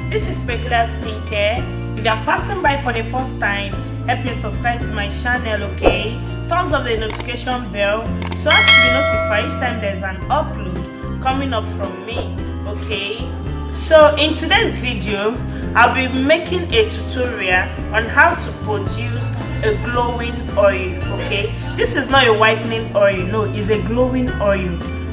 This is regular skincare. If you are passing by for the first time, help me subscribe to my channel, okay? Turn on the notification bell so as to be notified each time there's an upload coming up from me, okay? So in today's video, I'll be making a tutorial on how to produce a glowing oil, okay? This is not a whitening oil, no, it's a glowing oil,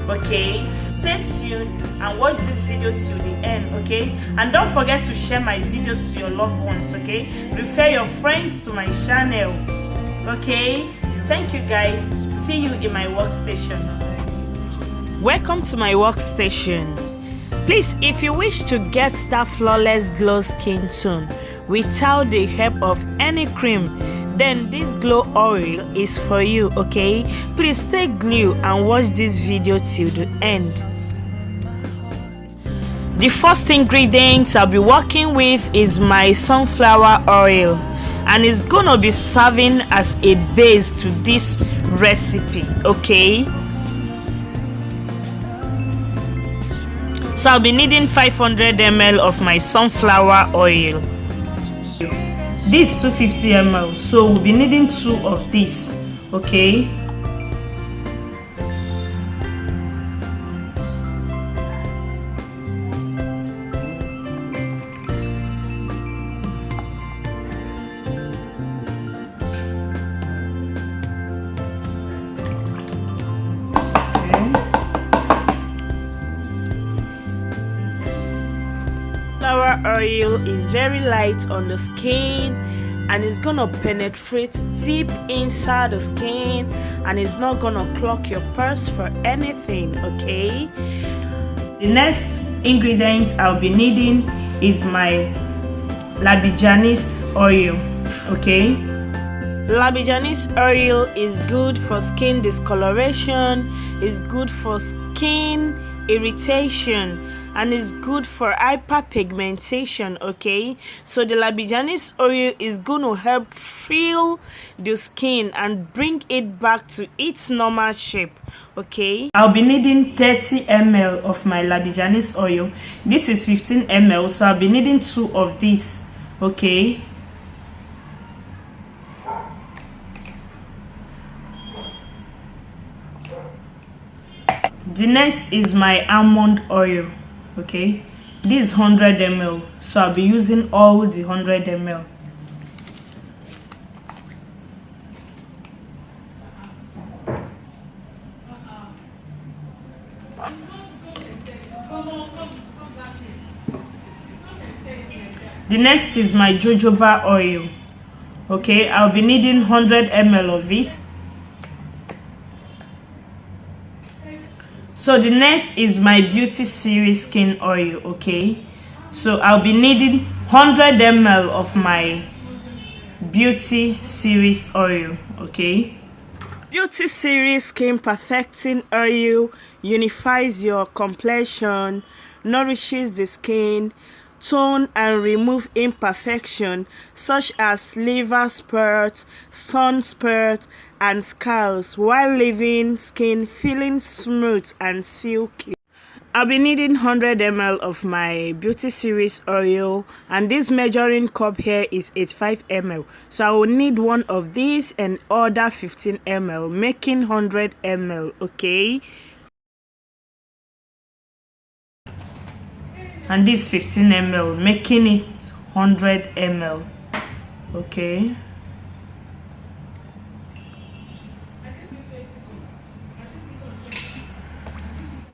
okay? Stay tuned and watch this video till the end, okay? And don't forget to share my videos to your loved ones, okay? Refer your friends to my channel, okay? Thank you guys. See you in my workstation. Welcome to my workstation. Please, if you wish to get that flawless glow skin tone without the help of any cream, then this glow oil is for you, okay? Please stay glued and watch this video till the end. The first ingredients I'll be working with is my sunflower oil, and it's gonna be serving as a base to this recipe, okay? So I'll be needing 500 ml of my sunflower oil. This 250 ml, so we'll be needing 2 of this, okay? Sunflower oil is very light on the skin and it's gonna penetrate deep inside the skin and it's not gonna clog your pores for anything, okay? The next ingredient I'll be needing is my labijanis oil, okay? Labijanis oil is good for skin discoloration, is good for skin irritation, and is good for hyperpigmentation, okay? So the labijanis oil is going to help fill the skin and bring it back to its normal shape, okay? I'll be needing 30 ml of my labijanis oil. This is 15 ml, so I'll be needing 2 of this, okay? The next is my almond oil, okay? This is 100 ml, so I'll be using all the 100 ml. The next is my jojoba oil, okay? I'll be needing 100 ml of it. So the next is my beauty series skin oil, okay? So I'll be needing 100 ml of my beauty series oil, okay? Beauty series skin perfecting oil unifies your complexion, nourishes the skin, tone and remove imperfection such as liver spots, sun spots, and scars while leaving skin feeling smooth and silky. I'll be needing 100 ml of my beauty series oil, and this measuring cup here is 85 ml, so I will need one of these and other 15 ml, making 100 ml, okay? And this 15 ml, making it 100 ml, okay?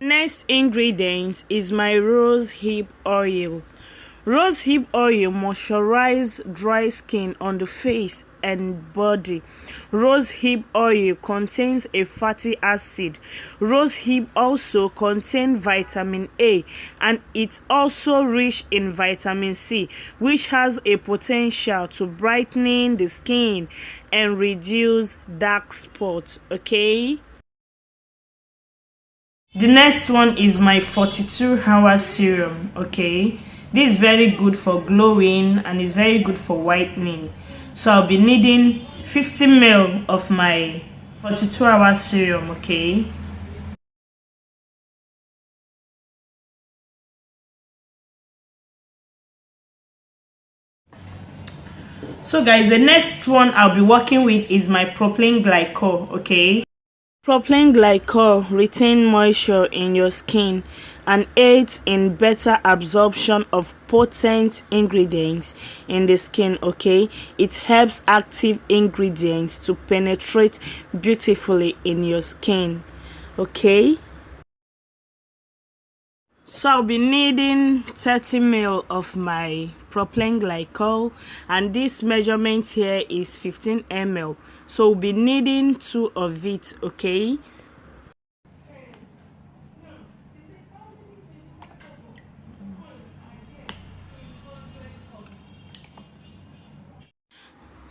Next ingredient is my rose hip oil. Rose hip oil moisturizes dry skin on the face and body. Rose hip oil contains a fatty acid. Rose hip also contains vitamin A, and it's also rich in vitamin C, which has a potential to brightening the skin and reduce dark spots, okay? The next one is my 42-hour serum, okay? This is very good for glowing and is very good for whitening. So I'll be needing 50 ml of my 42-hour serum, okay? So guys, the next one I'll be working with is my propylene glycol. Okay, propylene glycol retain moisture in your skin and aids in better absorption of potent ingredients in the skin. Okay, it helps active ingredients to penetrate beautifully in your skin. Okay, so I'll be needing 30 ml of my propylene glycol, and this measurement here is 15 ml, so we'll be needing 2 of it. Okay,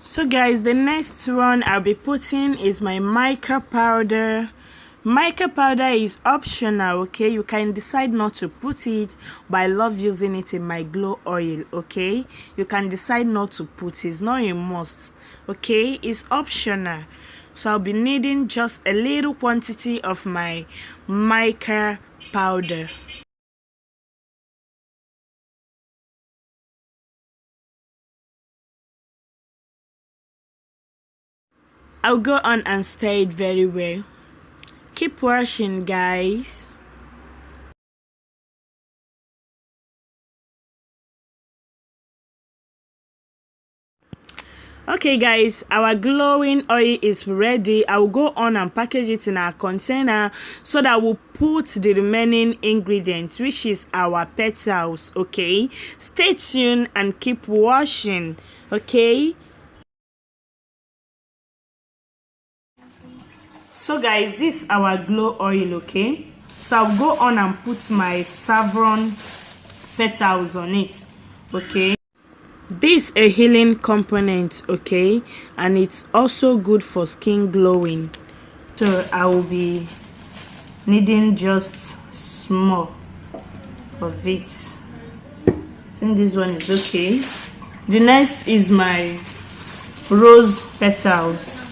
so guys, the next one I'll be putting is my mica powder. Mica powder is optional. Okay, you can decide not to put it, but I love using it in my glow oil. Okay, you can decide not to put it, it's not a must. Okay, it's optional. So I'll be needing just a little quantity of my mica powder. I'll go on and stir it very well. Keep washing, guys. Okay guys, our glowing oil is ready. I will go on and package it in our container so that we'll put the remaining ingredients, which is our petals. Okay, stay tuned and keep washing. Okay, so guys, this is our glow oil. Okay, so I'll go on and put my saffron petals on it. Okay, this is a healing component. Okay, and it's also good for skin glowing. So I will be needing just small of it. I think this one is okay. The next is my rose petals.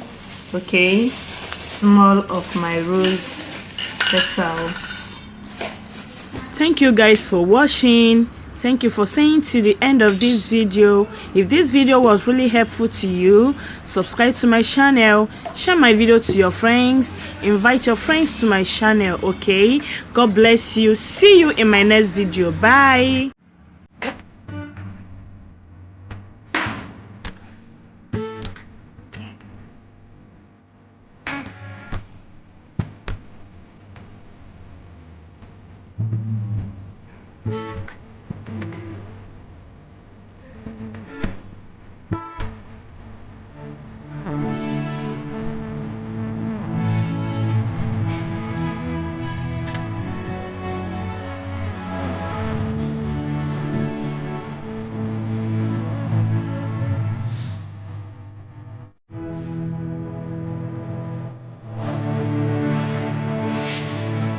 Okay, small of my rose petals. Thank you guys for watching. Thank you for staying to the end of this video. If this video was really helpful to you, subscribe to my channel, share my video to your friends, invite your friends to my channel. Okay, God bless you. See you in my next video. Bye.